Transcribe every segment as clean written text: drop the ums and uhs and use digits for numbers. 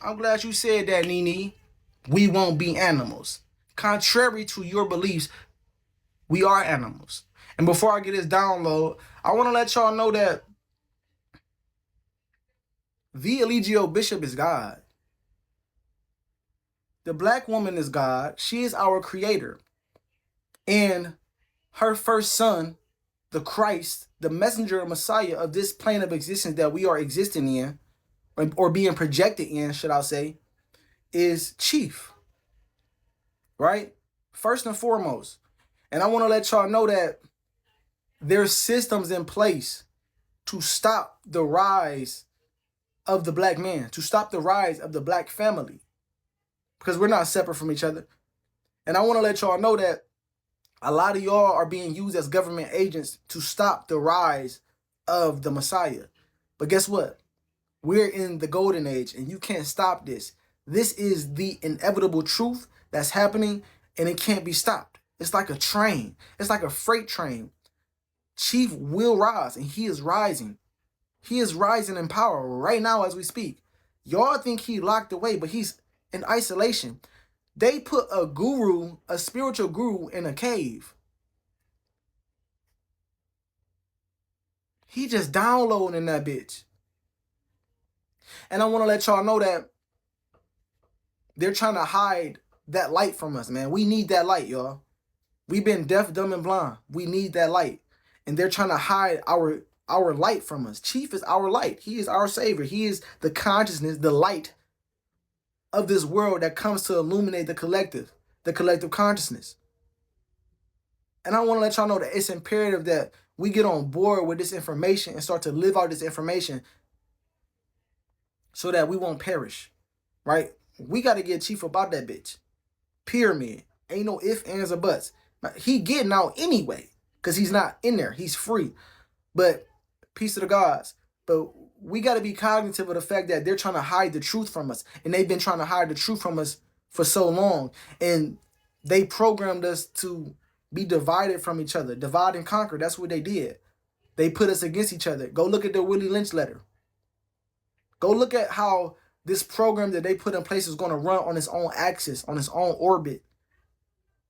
I'm glad you said that, Nene. We won't be animals. Contrary to your beliefs, we are animals. And before I get this download, I want to let y'all know that the Eligio Bishop is God. The black woman is God. She is our creator. And her first son, the Christ, the messenger and Messiah of this plane of existence that we are existing in, or being projected in, should I say, is Chief, right? First and foremost. And I want to let y'all know that there's systems in place to stop the rise of the black man, to stop the rise of the black family, because we're not separate from each other. And I want to let y'all know that a lot of y'all are being used as government agents to stop the rise of the Messiah. But guess what? We're in the golden age and you can't stop this. This is the inevitable truth that's happening and it can't be stopped. It's like a train. It's like a freight train. Chief will rise and he is rising. He is rising in power right now as we speak. Y'all think he locked away, but he's in isolation. They put a guru, a spiritual guru, in a cave. He just downloading that bitch. And I want to let y'all know that they're trying to hide that light from us, man. We need that light, y'all. We've been deaf, dumb, and blind. We need that light. And they're trying to hide our light from us. Chief is our light. He is our savior. He is the consciousness, the light of this world that comes to illuminate the collective consciousness. And I want to let y'all know that it's imperative that we get on board with this information and start to live out this information so that we won't perish, right? We got to get Chief about that bitch. Pyramid. Ain't no ifs, ands, or buts. He getting out anyway because he's not in there. He's free. But peace to the gods. But we got to be cognitive of the fact that they're trying to hide the truth from us. And they've been trying to hide the truth from us for so long. And they programmed us to be divided from each other. Divide and conquer. That's what they did. They put us against each other. Go look at the Willie Lynch letter. Go look at how this program that they put in place is going to run on its own axis, on its own orbit,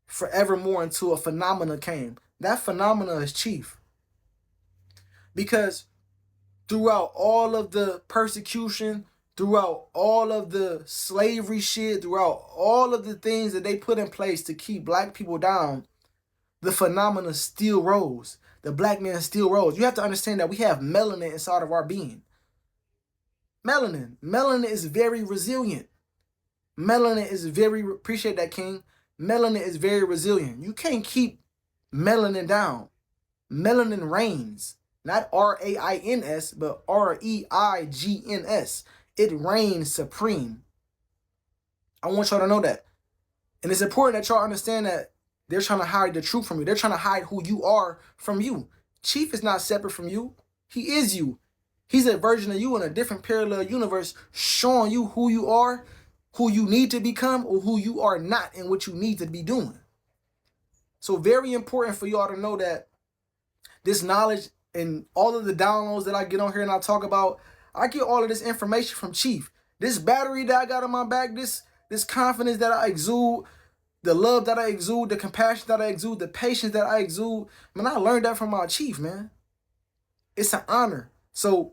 forevermore until a phenomena came. That phenomena is Chief. Because throughout all of the persecution, throughout all of the slavery shit, throughout all of the things that they put in place to keep black people down, the phenomena still rose. The black man still rose. You have to understand that we have melanin inside of our being. Melanin is very resilient. Melanin is very, appreciate that, King. Melanin is very resilient. You can't keep melanin down. Melanin reigns. Not R-A-I-N-S, but R-E-I-G-N-S. It reigns supreme. I want y'all to know that. And it's important that y'all understand that they're trying to hide the truth from you. They're trying to hide who you are from you. Chief is not separate from you. He is you. He's a version of you in a different parallel universe, showing you who you are, who you need to become, or who you are not and what you need to be doing. So very important for y'all to know that this knowledge and all of the downloads that I get on here and I talk about, I get all of this information from Chief. This battery that I got on my back, this confidence that I exude, the love that I exude, the compassion that I exude, the patience that I exude, man, I learned that from my Chief, man. It's an honor. So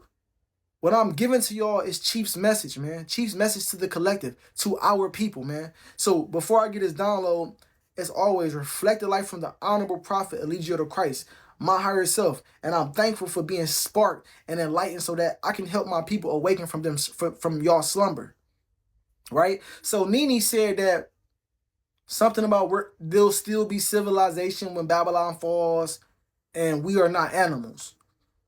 what I'm giving to y'all is Chief's message, man. Chief's message to the collective, to our people, man. So before I get this download, as always, reflect the life from the honorable prophet Eligio the Christ, my higher self. And I'm thankful for being sparked and enlightened so that I can help my people awaken from y'all slumber. Right? So Nene said that something about there'll still be civilization when Babylon falls and we are not animals.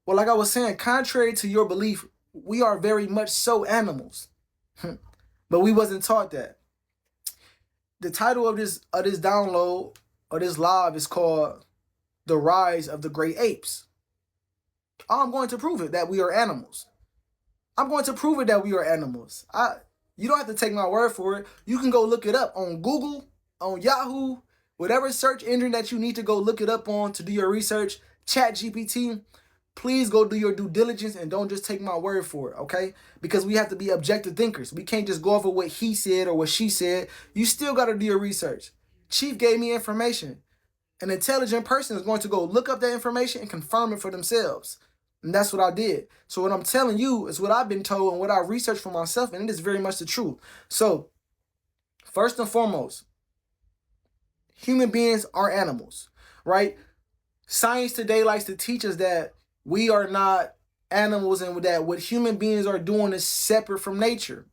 Well, like I was saying, contrary to your belief, we are very much so animals. But we wasn't taught that. The title of this download or this live is called The Rise of the Great Apes. I'm going to prove it that we are animals. I'm going to prove it that we are animals. You don't have to take my word for it. You can go look it up on Google, on Yahoo, whatever search engine that you need to go look it up on to do your research, ChatGPT. please go do your due diligence and don't just take my word for it, okay? Because we have to be objective thinkers. We can't just go over what he said or what she said. You still got to do your research. Chief gave me information. An intelligent person is going to go look up that information and confirm it for themselves. And that's what I did. So what I'm telling you is what I've been told and what I researched for myself, and it is very much the truth. So, first and foremost, human beings are animals, right? Science today likes to teach us that we are not animals and that what human beings are doing is separate from nature.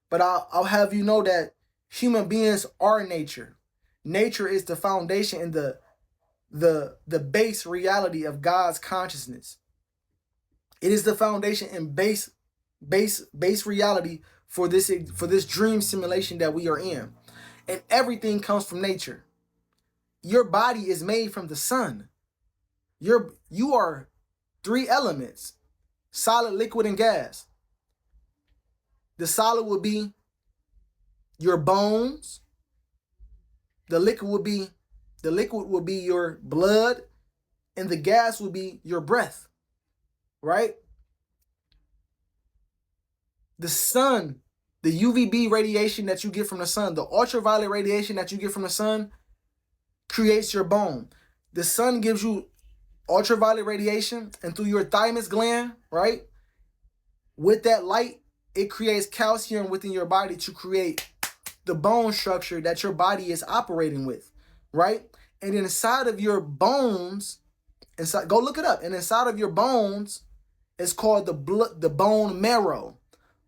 But I'll have you know that human beings are nature. Nature is the foundation and the base reality of God's consciousness. It is the foundation and base reality for this dream simulation that we are in. And everything comes from nature. Your body is made from the sun. You are 3 elements: solid, liquid, and gas. The solid will be your bones. The liquid will be your blood, and the gas will be your breath. Right? The sun, the UVB radiation that you get from the sun, the ultraviolet radiation that you get from the sun creates your bone. The sun gives you ultraviolet radiation, and through your thymus gland, right? With that light, it creates calcium within your body to create the bone structure that your body is operating with, right? And inside of your bones, go look it up. And inside of your bones, it's called the bone marrow.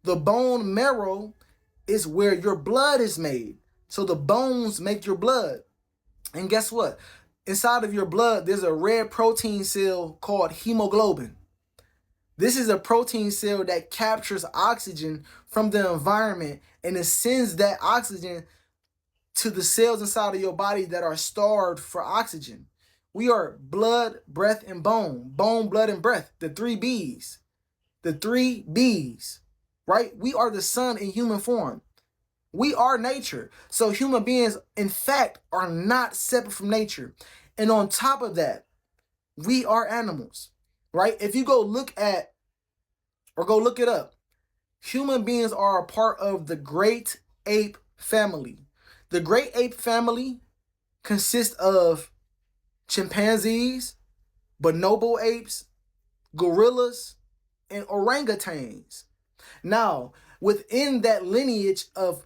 The bone marrow is where your blood is made. So the bones make your blood. And guess what? Inside of your blood, there's a red protein cell called hemoglobin. This is a protein cell that captures oxygen from the environment and it sends that oxygen to the cells inside of your body that are starved for oxygen. We are blood, breath, and bone. Bone, blood, and breath. The 3 B's. The 3 B's. Right? We are the sun in human form. We are nature. So human beings, in fact, are not separate from nature. And on top of that, we are animals. Right? If you go look at, or go look it up, human beings are a part of the great ape family. The great ape family consists of chimpanzees, bonobo apes, gorillas, and orangutans. Now, within that lineage of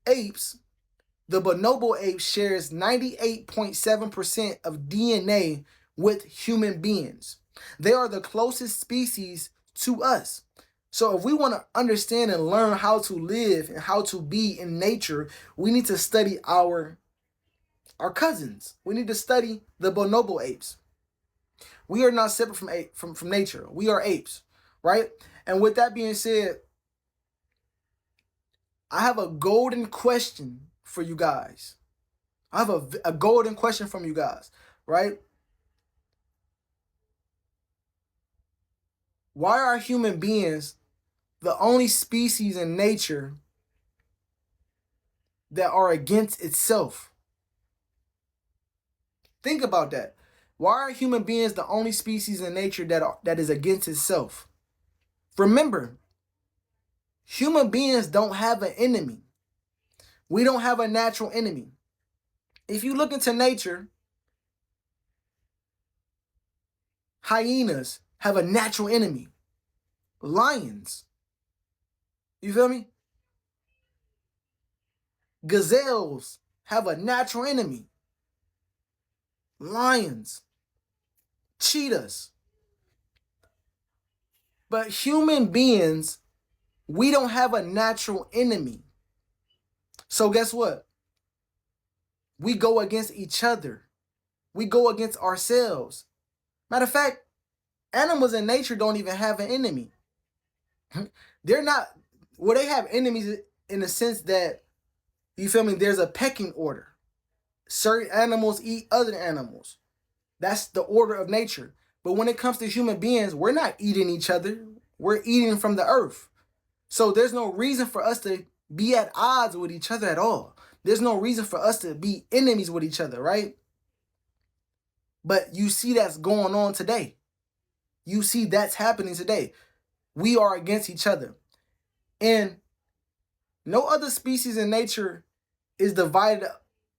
apes, the bonobo ape shares 98.7% of DNA with human beings. They are the closest species to us. So if we want to understand and learn how to live and how to be in nature, we need to study our cousins. We need to study the bonobo apes. We are not separate from nature. We are apes, right? And with that being said, I have a golden question for you guys. I have a golden question from you guys, right? Why are human beings the only species in nature that are against itself? Think about that. Why are human beings the only species in nature that is against itself? Remember, human beings don't have an enemy. We don't have a natural enemy. If you look into nature, hyenas have a natural enemy. Lions. You feel me? Gazelles have a natural enemy. Lions. Cheetahs. But human beings, we don't have a natural enemy. So guess what? We go against each other. We go against ourselves. Matter of fact, animals in nature don't even have an enemy. They're not, well, they have enemies in the sense that, you feel me, there's a pecking order. Certain animals eat other animals. That's the order of nature. But when it comes to human beings, we're not eating each other. We're eating from the earth. So there's no reason for us to be at odds with each other at all. There's no reason for us to be enemies with each other, right? But you see that's going on today. You see that's happening today. We are against each other. And no other species in nature is divided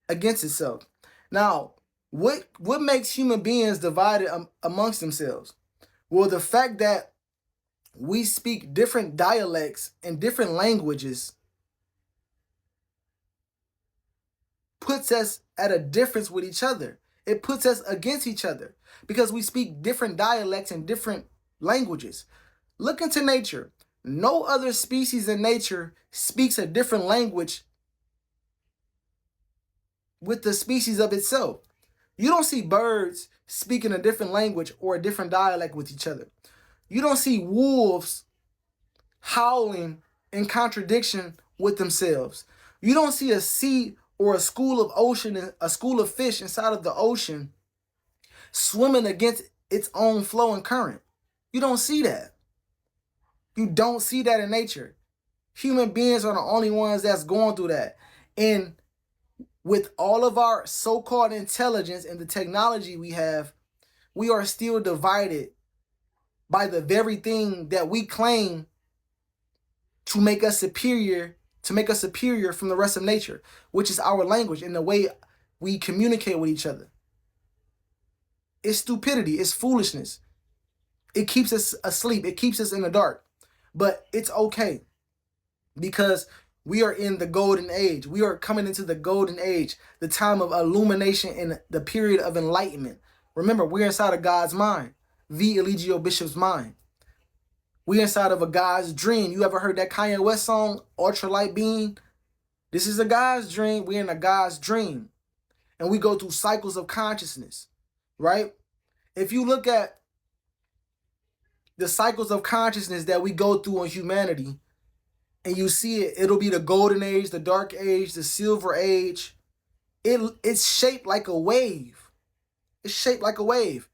against itself. Now, what makes human beings divided amongst themselves? Well, the fact that we speak different dialects and different languages puts us at a difference with each other. It puts us against each other because we speak different dialects and different languages. Look into nature. No other species in nature speaks a different language with the species of itself. You don't see birds speaking a different language or a different dialect with each other. You don't see wolves howling in contradiction with themselves. You don't see a sea or a school of ocean, a school of fish inside of the ocean swimming against its own flow and current. You don't see that. You don't see that in nature. Human beings are the only ones that's going through that. And with all of our so-called intelligence and the technology we have, we are still divided by the very thing that we claim to make us superior, from the rest of nature, which is our language and the way we communicate with each other. It's stupidity, it's foolishness. It keeps us asleep, it keeps us in the dark. But it's okay because we are in the golden age. We are coming into the golden age, the time of illumination and the period of enlightenment. Remember, we're inside of God's mind, the Eligio Bishop's mind. We're inside of a God's dream. You ever heard that Kanye West song, Ultralight Being? This is a God's dream. We're in a God's dream. And we go through cycles of consciousness, right? If you look at the cycles of consciousness that we go through in humanity, and you see it, it'll be the golden age, the dark age, the silver age. It's shaped like a wave. It's shaped like a wave.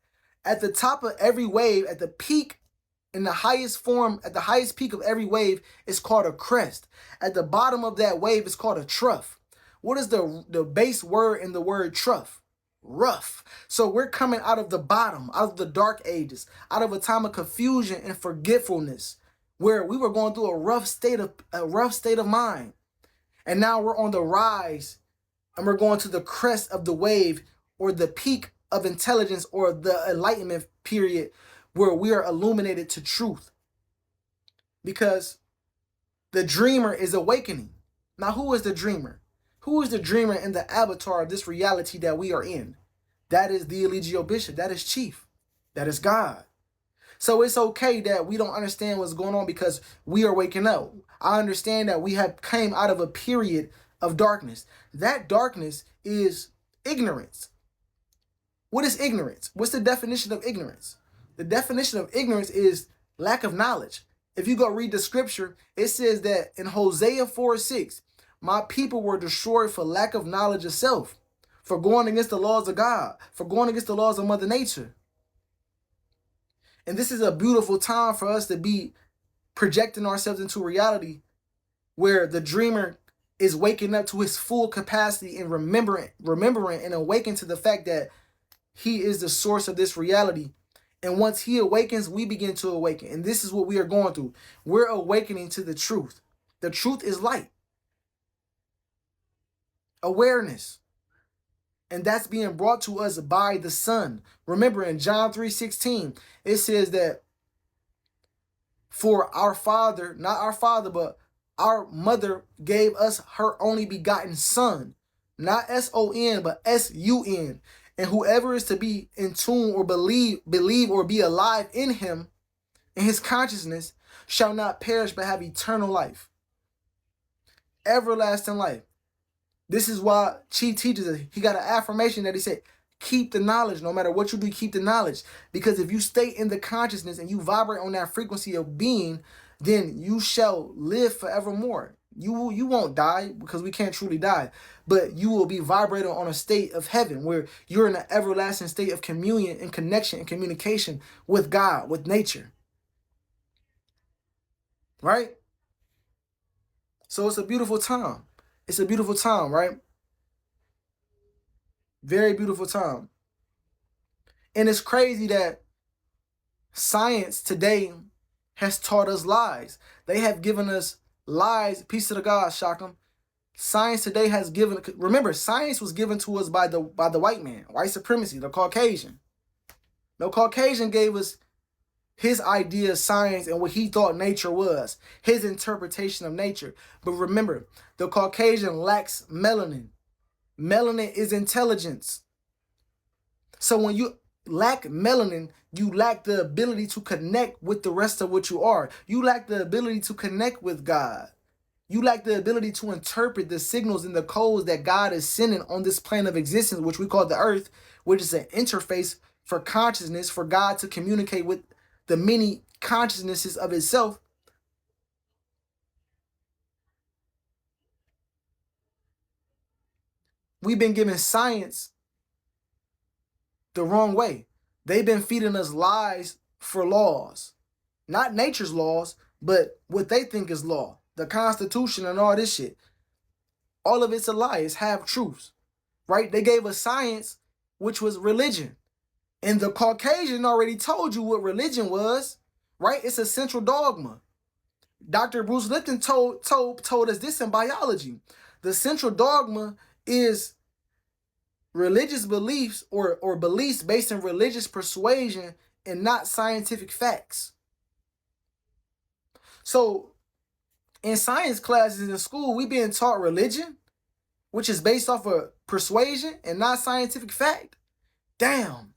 At the top of every wave, at the peak, in the highest form, at the highest peak of every wave, is called a crest. At the bottom of that wave, is called a trough. What is the base word in the word trough? Rough. So we're coming out of the bottom, out of the dark ages, out of a time of confusion and forgetfulness, where we were going through a rough state of mind. And now we're on the rise and we're going to the crest of the wave, or the peak of intelligence, or the enlightenment period, where we are illuminated to truth. Because the dreamer is awakening. Now, who is the dreamer? Who is the dreamer in the avatar of this reality that we are in? That is the Eligio Bishop. That is Chief. That is God. So it's okay that we don't understand what's going on because we are waking up. I understand that we have came out of a period of darkness. That darkness is ignorance. What is ignorance? What's the definition of ignorance? The definition of ignorance is lack of knowledge. If you go read the scripture, it says that in Hosea 4:6, my people were destroyed for lack of knowledge of self, for going against the laws of God, for going against the laws of Mother Nature. And this is a beautiful time for us to be projecting ourselves into reality where the dreamer is waking up to his full capacity and remembering and awakening to the fact that he is the source of this reality. And once he awakens, we begin to awaken. And this is what we are going through. We're awakening to the truth. The truth is light. Awareness. And that's being brought to us by the Son. Remember in John 3:16, it says that for our Father, not our Father, but our mother gave us her only begotten Son. Not S-O-N, but S-U-N. And whoever is to be in tune or believe or be alive in him, in his consciousness, shall not perish but have eternal life. Everlasting life. This is why Chief teaches us. He got an affirmation that he said, keep the knowledge. No matter what you do, keep the knowledge. Because if you stay in the consciousness and you vibrate on that frequency of being, then you shall live forevermore. You won't die because we can't truly die. But you will be vibrating on a state of heaven where you're in an everlasting state of communion and connection and communication with God, with nature. Right? So it's a beautiful time. It's a beautiful time, right? Very beautiful time. And it's crazy that Science today has taught us lies. They have given us lies. Peace to the God, Shakam. Science today has given. Remember, science was given to us by the white man, white supremacy, the Caucasian. The Caucasian gave us his idea of science and what he thought nature was, his interpretation of nature. But remember, the Caucasian lacks melanin. Melanin is intelligence. So when you lack melanin, you lack the ability to connect with the rest of what you are. You lack the ability to connect with God. You lack the ability to interpret the signals and the codes that God is sending on this plane of existence, which we call the earth, which is an interface for consciousness, for God to communicate with the many consciousnesses of itself. We've been given science the wrong way. They've been feeding us lies for laws. Not nature's laws, but what they think is law. The Constitution and all this shit. All of it's a lie. It's half truths. Right? They gave us science, which was religion. And the Caucasian already told you what religion was. Right? It's a central dogma. Dr. Bruce Lipton told us this in biology. The central dogma is religious beliefs or beliefs based in religious persuasion and not scientific facts. So in science classes in school, we being taught religion, which is based off of persuasion and not scientific fact. Damn,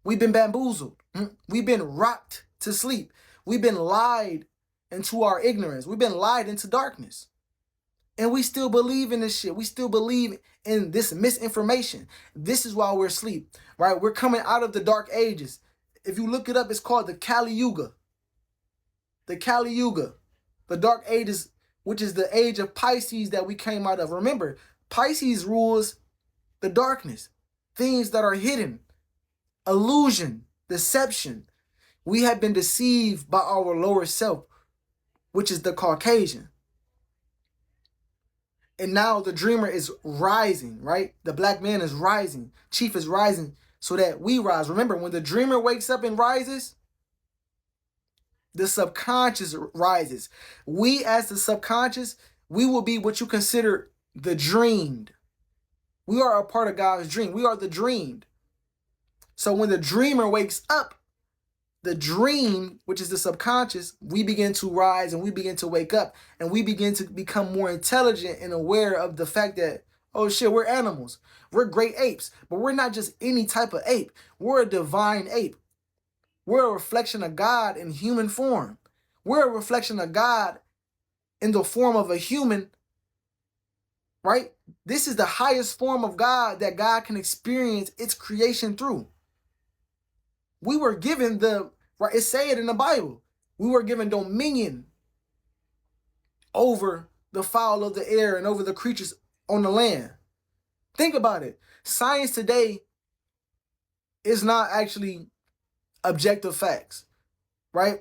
we've been bamboozled. We've been rocked to sleep. We've been lied into our ignorance. We've been lied into darkness. And we still believe in this shit. We still believe in this misinformation. This is why we're asleep, right? We're coming out of the dark ages. If you look it up, it's called the Kali Yuga. The Kali Yuga. The dark ages, which is the age of Pisces that we came out of. Remember, Pisces rules the darkness. Things that are hidden. Illusion. Deception. We have been deceived by our lower self, which is the Caucasian. And now the dreamer is rising, right? The black man is rising. Chief is rising so that we rise. Remember, when the dreamer wakes up and rises, the subconscious rises. We as the subconscious, we will be what you consider the dreamed. We are a part of God's dream. We are the dreamed. So when the dreamer wakes up, the dream, which is the subconscious, we begin to rise and we begin to wake up and we begin to become more intelligent and aware of the fact that, oh shit, we're animals. We're great apes, but we're not just any type of ape. We're a divine ape. We're a reflection of God in human form. We're a reflection of God in the form of a human, right? This is the highest form of God that God can experience its creation through. We were given right, it say it in the Bible. We were given dominion over the fowl of the air and over the creatures on the land. Think about it. Science today is not actually objective facts, right?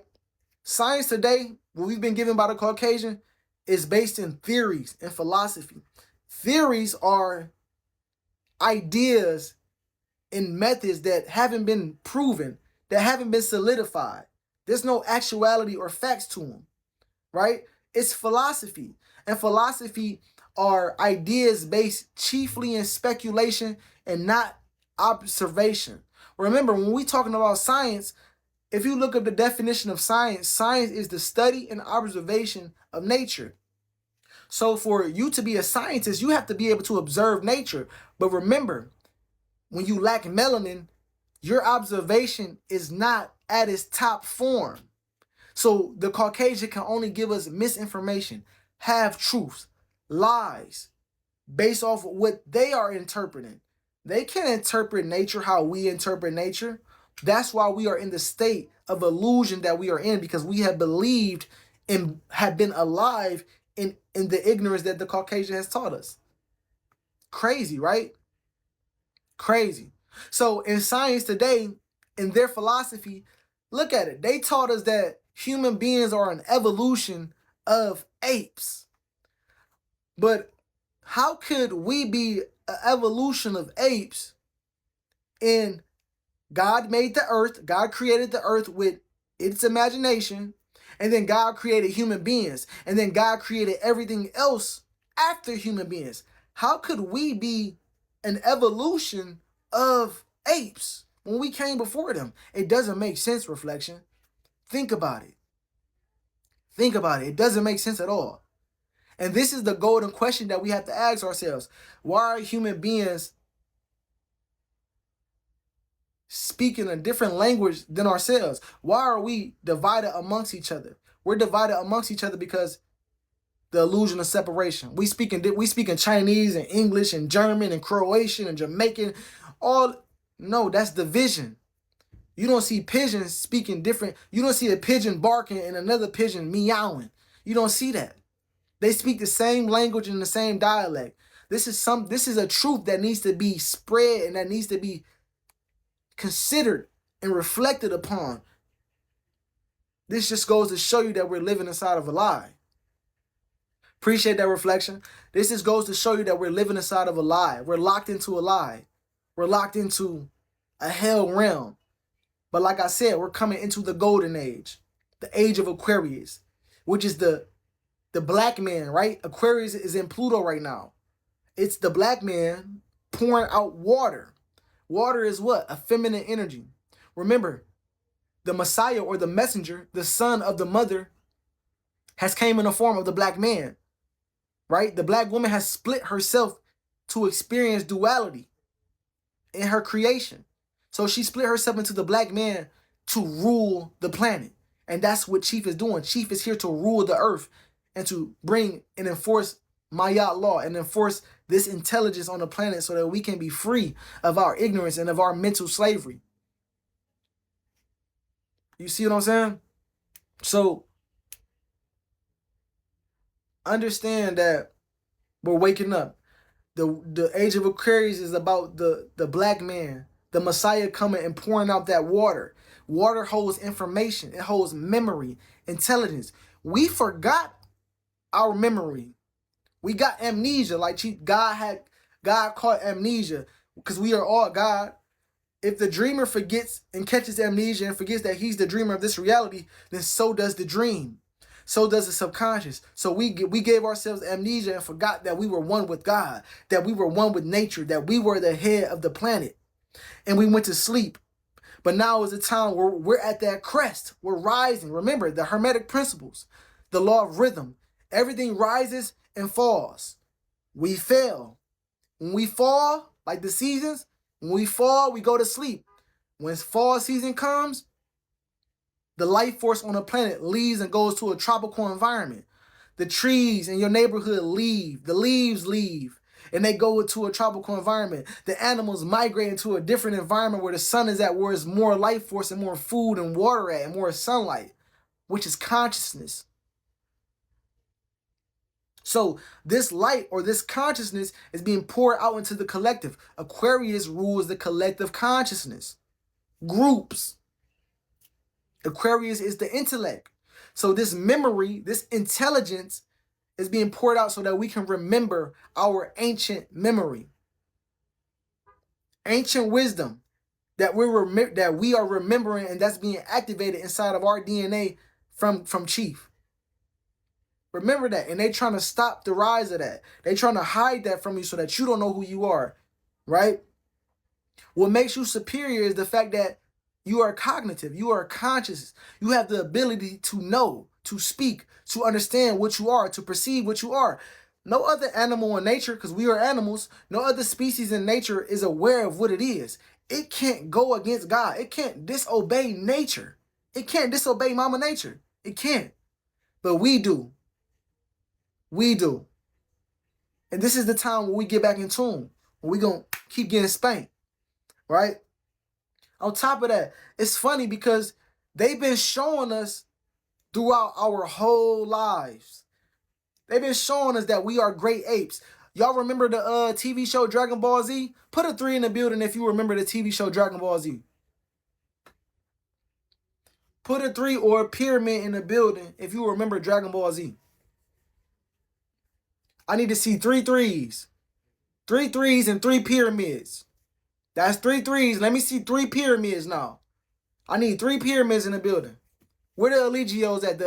Science today, what we've been given by the Caucasian, is based in theories and philosophy. Theories are ideas and methods that haven't been proven, that haven't been solidified. There's no actuality or facts to them, right? It's philosophy. And philosophy are ideas based chiefly in speculation and not observation. Remember, when we're talking about science, if you look up the definition of science, science is the study and observation of nature. So for you to be a scientist, you have to be able to observe nature. But remember, when you lack melanin, your observation is not at its top form. So the Caucasian can only give us misinformation, half-truths, lies, based off of what they are interpreting. They can't interpret nature how we interpret nature. That's why we are in the state of illusion that we are in, because we have believed and have been alive in the ignorance that the Caucasian has taught us. Crazy, right? Crazy. So in science today, in their philosophy, look at it. They taught us that human beings are an evolution of apes. But how could we be an evolution of apes and God made the earth. God created the earth with its imagination. And then God created human beings. And then God created everything else after human beings. How could we be an evolution of apes when we came before them? It doesn't make sense, reflection. Think about it. Think about it. It doesn't make sense at all. And this is the golden question that we have to ask ourselves. Why are human beings speaking a different language than ourselves? Why are we divided amongst each other? We're divided amongst each other because the illusion of separation. We speak in Chinese and English and German and Croatian and Jamaican. No, that's division. You don't see pigeons speaking different. You don't see a pigeon barking and another pigeon meowing. You don't see that. They speak the same language and the same dialect. This is a truth that needs to be spread and that needs to be considered and reflected upon. This just goes to show you that we're living inside of a lie. Appreciate that reflection. This just goes to show you that we're living inside of a lie. We're locked into a lie. We're locked into a hell realm. But like I said, we're coming into the golden age, the age of Aquarius, which is the black man, right? Aquarius is in Pluto right now. It's the black man pouring out water. Water is what? A feminine energy. Remember, the Messiah or the messenger, the son of the mother, has came in the form of the black man, right? The black woman has split herself to experience duality in her creation. So she split herself into the black man to rule the planet. And that's what Chief is doing. Chief is here to rule the earth and to bring and enforce Mayat law and enforce this intelligence on the planet so that we can be free of our ignorance and of our mental slavery. You see what I'm saying? So understand that we're waking up. The age of Aquarius is about the black man, the Messiah coming and pouring out that water. Water holds information. It holds memory, intelligence. We forgot our memory. We got amnesia. Like God caught amnesia because we are all God. If the dreamer forgets and catches amnesia and forgets that he's the dreamer of this reality, then so does the dream. So does the subconscious. So we gave ourselves amnesia and forgot that we were one with God, that we were one with nature, that we were the head of the planet. And we went to sleep. But now is a time where we're at that crest. We're rising. Remember the Hermetic principles, the law of rhythm. Everything rises and falls. We fail. When we fall, like the seasons, when we fall, we go to sleep. When fall season comes, the life force on the planet leaves and goes to a tropical environment. The trees in your neighborhood leave. The leaves leave. And they go into a tropical environment. The animals migrate into a different environment where the sun is at, where there's more life force and more food and water at, and more sunlight, which is consciousness. So this light or this consciousness is being poured out into the collective. Aquarius rules the collective consciousness. Groups. Aquarius is the intellect. So this memory, this intelligence is being poured out so that we can remember our ancient memory. Ancient wisdom that we are remembering, and that's being activated inside of our DNA from Chief. Remember that. And they trying to stop the rise of that. They trying to hide that from you so that you don't know who you are. Right? What makes you superior is the fact that you are cognitive. You are conscious. You have the ability to know, to speak, to understand what you are, to perceive what you are. No other animal in nature, because we are animals, no other species in nature is aware of what it is. It can't go against God. It can't disobey nature. It can't disobey Mama Nature. It can't. But we do. We do. And this is the time where we get back in tune. Where we going to keep getting spanked. Right? On top of that, it's funny because they've been showing us throughout our whole lives. They've been showing us that we are great apes. Y'all remember the TV show Dragon Ball Z? Put a 3 in the building if you remember the TV show Dragon Ball Z. Put a 3 or a pyramid in the building if you remember Dragon Ball Z. I need to see 3 threes. 3 threes and 3 pyramids. That's 3 threes. Let me see 3 pyramids now. I need 3 pyramids in the building. Where the Allegios at? The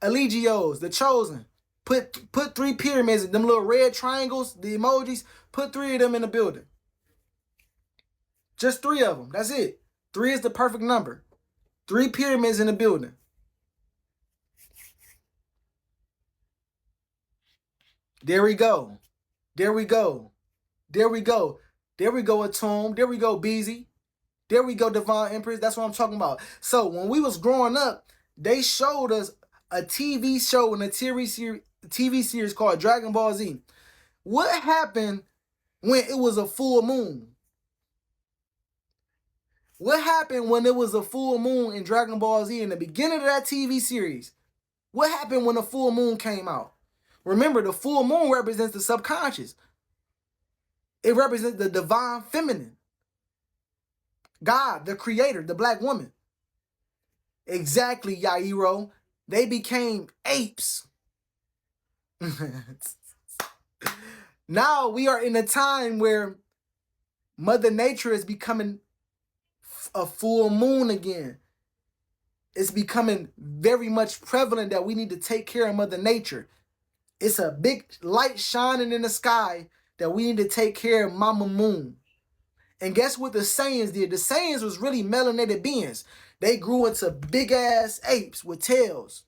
Allegios, the chosen. Put 3 pyramids, them little red triangles, the emojis. Put 3 of them in the building. Just 3 of them. That's it. 3 is the perfect number. 3 pyramids in the building. There we go. There we go. There we go. There we go, Atom. There we go, Beezy. There we go, Divine Empress. That's what I'm talking about. So when we was growing up, they showed us a TV show and a TV series called Dragon Ball Z. What happened when it was a full moon? What happened when it was a full moon in Dragon Ball Z in the beginning of that TV series? What happened when the full moon came out? Remember, the full moon represents the subconscious. It represents the divine feminine. God, the creator, the black woman. Exactly, Yairo. They became apes. Now we are in a time where Mother Nature is becoming a full moon again. It's becoming very much prevalent that we need to take care of Mother Nature. It's a big light shining in the sky that we need to take care of Mama Moon. And guess what the Saiyans did? The Saiyans was really melanated beings. They grew into big ass apes with tails.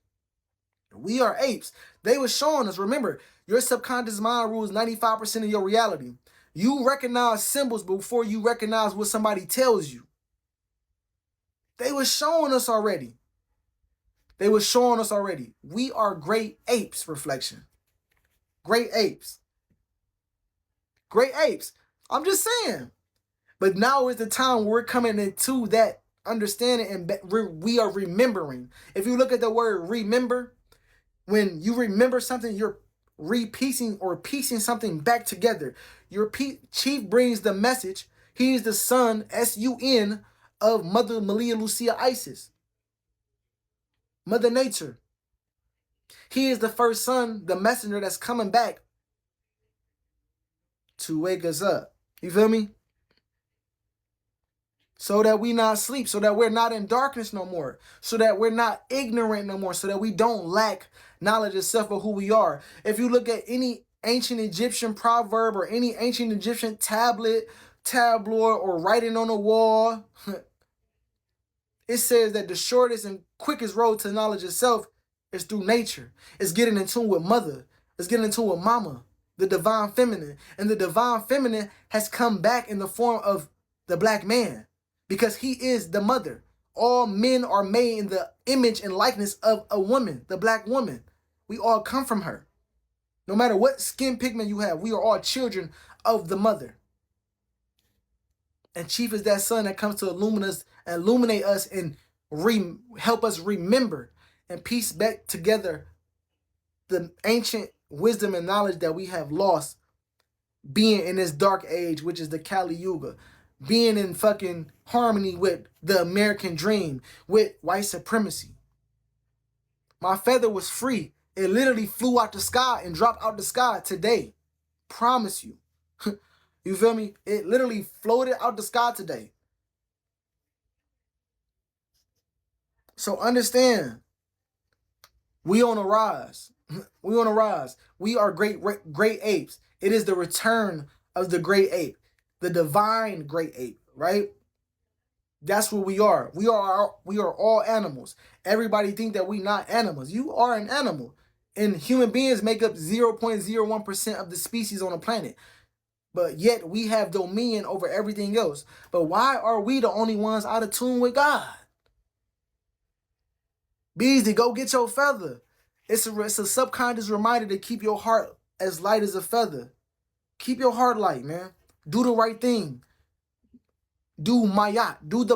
We are apes. They were showing us, remember, your subconscious mind rules 95% of your reality. You recognize symbols before you recognize what somebody tells you. They were showing us already. They were showing us already. We are great apes, reflection. Great apes. Great apes. I'm just saying. But now is the time we're coming into that understanding and we are remembering. If you look at the word remember, when you remember something, you're repiecing or piecing something back together. Your chief brings the message. He is the son, S-U-N, of Mother Maria Lucia Isis. Mother Nature. He is the first son, the messenger that's coming back to wake us up. You feel me? So that we not sleep, so that we're not in darkness no more, so that we're not ignorant no more, so that we don't lack knowledge of self or who we are. If you look at any ancient Egyptian proverb or any ancient Egyptian tabloid, or writing on the wall, it says that the shortest and quickest road to knowledge of self is through nature. It's getting in tune with mother. It's getting in tune with mama, the divine feminine. And the divine feminine has come back in the form of the black man. Because he is the mother. All men are made in the image and likeness of a woman, the black woman. We all come from her. No matter what skin pigment you have, we are all children of the mother. And Chief is that son that comes to illuminate us and help us remember and piece back together the ancient wisdom and knowledge that we have lost being in this dark age, which is the Kali Yuga. Being in fucking harmony with the American dream, with white supremacy. My feather was free. It literally flew out the sky and dropped out the sky today. Promise you. You feel me? It literally floated out the sky today. So understand, we on a rise. We on a rise. We are great apes. It is the return of the great ape. The divine great ape, right? That's what we are. We are all animals. Everybody think that we not animals. You are an animal. And human beings make up 0.01% of the species on the planet. But yet we have dominion over everything else. But why are we the only ones out of tune with God? Beasley, go get your feather. It's a subconscious reminder to keep your heart as light as a feather. Keep your heart light, man. Do the right thing. Do the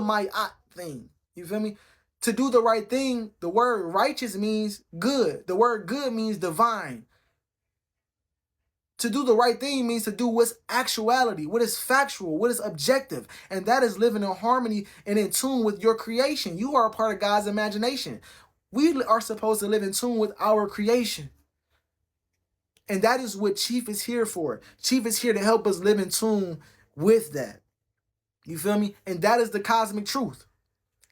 mayat thing. You feel me? To do the right thing, the word righteous means good. The word good means divine. To do the right thing means to do what's actuality, what is factual, what is objective. And that is living in harmony and in tune with your creation. You are a part of God's imagination. We are supposed to live in tune with our creation. And that is what Chief is here for. Chief is here to help us live in tune with that. You feel me? And that is the cosmic truth.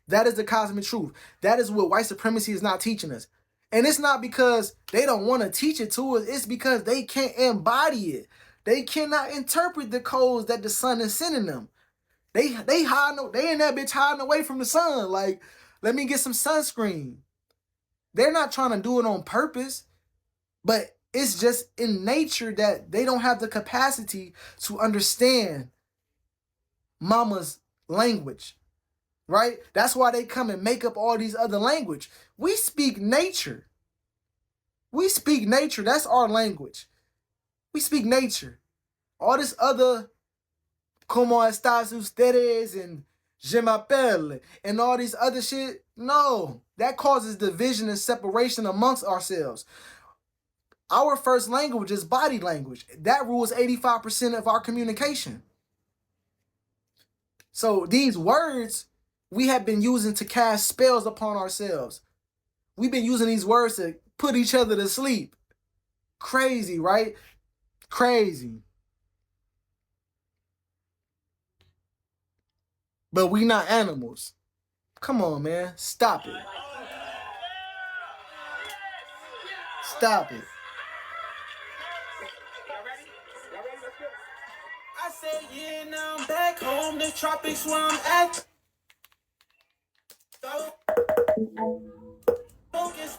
That is the cosmic truth. That is what white supremacy is not teaching us. And it's not because they don't want to teach it to us. It's because they can't embody it. They cannot interpret the codes that the sun is sending them. They in that bitch hiding away from the sun. Like, let me get some sunscreen. They're not trying to do it on purpose, but it's just in nature that they don't have the capacity to understand mama's language, right? That's why they come and make up all these other language. We speak nature. We speak nature. That's our language. We speak nature. All this other como estas ustedes and je m'appelle and all these other shit, no, that causes division and separation amongst ourselves. Our first language is body language. That rules 85% of our communication. So these words we have been using to cast spells upon ourselves. We've been using these words to put each other to sleep. Crazy, right? Crazy. But we not animals. Come on, man. Stop it. Stop it. I said, yeah, now I'm back home. The tropics where I'm at. Focus.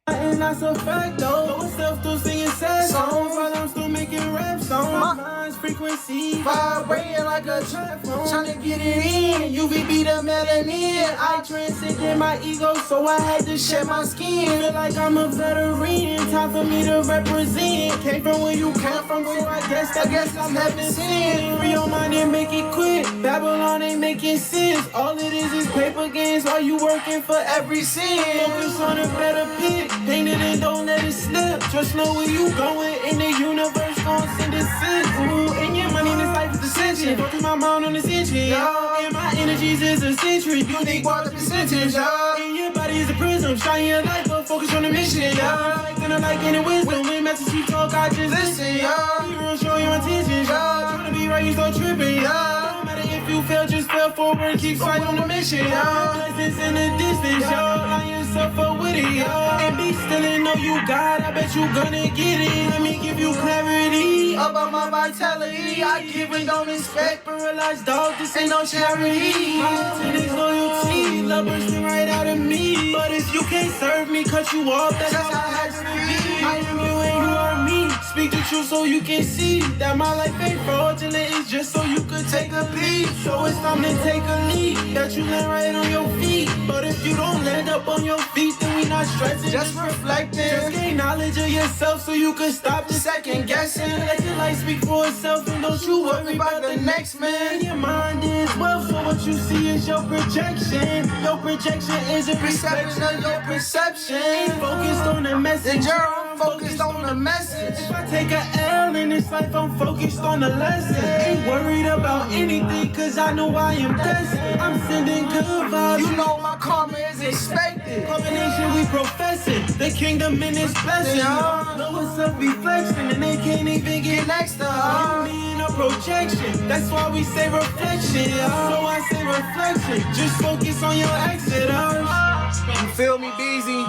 And that's a fact, though. I'm still singing sad songs while I'm still making rap songs. My mind's frequency vibrating like a trap phone. Trying to get it in. UVB the melanin. I transcended my ego, so I had to shed my skin. Feel like I'm a veteran. Time for me to represent. Came from where you came from, so I guess I'm having sin. Free your mind and make it quick. Babylon ain't making sense. All it is paper games while you working for every cent. Focus on a better pick. Paint it and don't let it slip. Just know where you going in the universe. Gon' send a sense. Ooh, and your money in this life is ascension. Focus my mind on this engine, y'all. And my energies is a century. Unique part the percentage, y'all. And your body is a prism. Shine your light, but focus on the mission, y'all. Then I like any wisdom. When message you talk, I just listen, y'all. Be real, show your intentions, y'all. Tryna be right, you start tripping, y'all. No matter if you fail, just fail forward. Keep fighting on the mission, y'all. Blessings in the distance, y'all. Line yourself up with it, y'all. And be still and know you God. I bet you gonna get it. Let me give you clarity about my vitality. I give and don't expect. Paralyzed dog, this ain't no charity. My intent is loyalty. Love bursting right out of me. But if you can't serve me, cut you off. That's how I had to be. I am you and you are me. Speak the truth so you can see that my life ain't fraudulent. It's just so you could take a peek. So it's time to take a leap. That you land right on your feet. But if you don't land up on your feet, then we not stressing, just reflecting. Just gain knowledge of yourself so you can stop the second guessing. Let your life speak for itself and don't you worry about the next man. Your mind is wealth, so what you see is your projection. Your projection is a perception of your perception. Focused on the message, you're focused on the message. If I take a L in this life, I'm focused on the lesson. Ain't worried about anything, cause I know I am destined. I'm sending good vibes. You know my karma is expected. Combination we professing. The kingdom in this blessing. Know it's self-reflection and they can't even get next to her. Me in a projection. That's why we say reflection. So I say reflection. Just focus on your exit. You feel me, Beezy?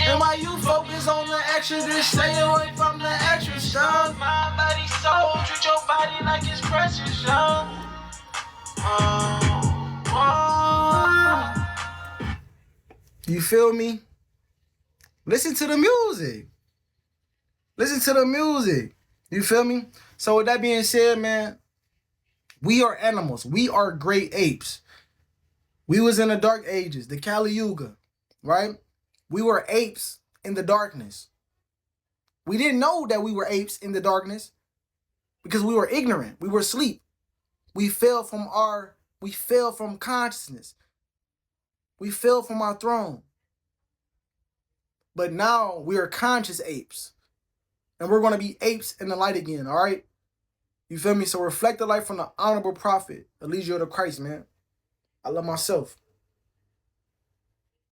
And while you focus on the extra, just stay away from the extra stuff. Mind, body, soul, treat your body like it's precious, yo. You feel me? Listen to the music. Listen to the music. You feel me? So with that being said, man, we are animals. We are great apes. We was in the dark ages, the Kali Yuga, right? We were apes in the darkness. We didn't know that we were apes in the darkness because we were ignorant. We were asleep. We fell from consciousness. We fell from our throne. But now we are conscious apes. And we're going to be apes in the light again, all right? You feel me? So reflect the light from the honorable prophet, Elijah of Christ, man. I love myself.